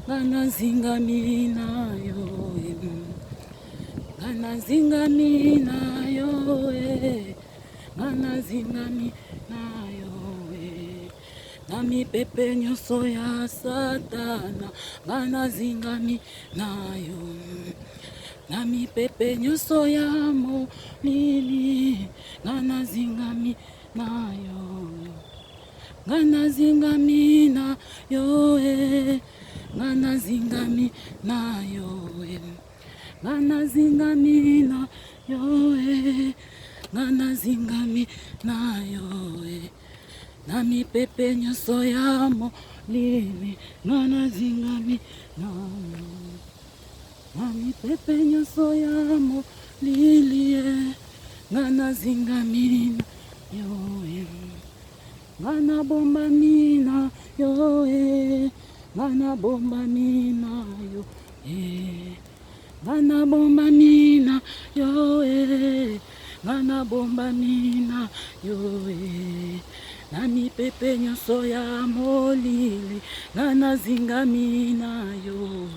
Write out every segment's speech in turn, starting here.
ngana zingami nayo, ngana zingami nayo, ngana zingami nayo, nami pepe nyonso ya satana, ngana zingami nayo, nami pepe nyonso ya molili, ngana zingami nayo, ngana zingami nayo, ngana zingami nayo, ngana zingami nayo, ngana zingami nayo, nami pepe nyonso ya molili, ngana zingami nayo, nami pepe nyonso ya molili, ngana zingami nayo, ngana bombami nayo, ngana bombami nayo, ngana bombami nayo, ngana bombami nayo, nami pepe nyonso ya molili, ngana zingami nayo,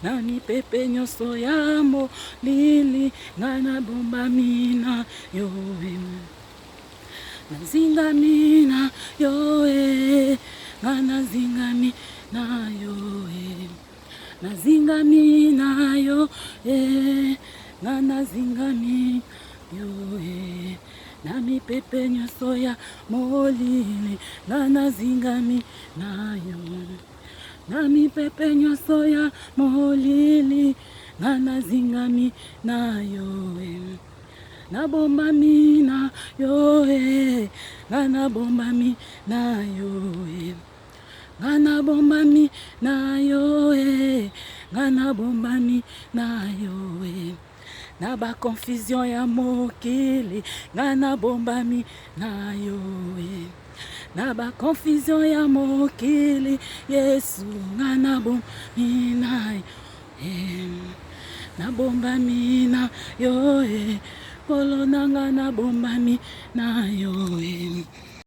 nami pepe nyonso ya molili, ngana bombami nayo, nazingami nayo, ngana zingami nayo, nazingami nayo, ngana zingami nayo, nami pepe nyonso ya molili, ngana zingami nayo, nami pepe nyonso ya molili, ngana zingami nayo, nabombami nayo, ngana bombami nayo, ngana bombami nayo, ngana bombami nayo, na ba confusion ya mokili, ngana bombami nayo, na ba confusion ya mokili, Yesu ngana bombami nayo, na bombami nayo, Kolo nanga na bombami nayo,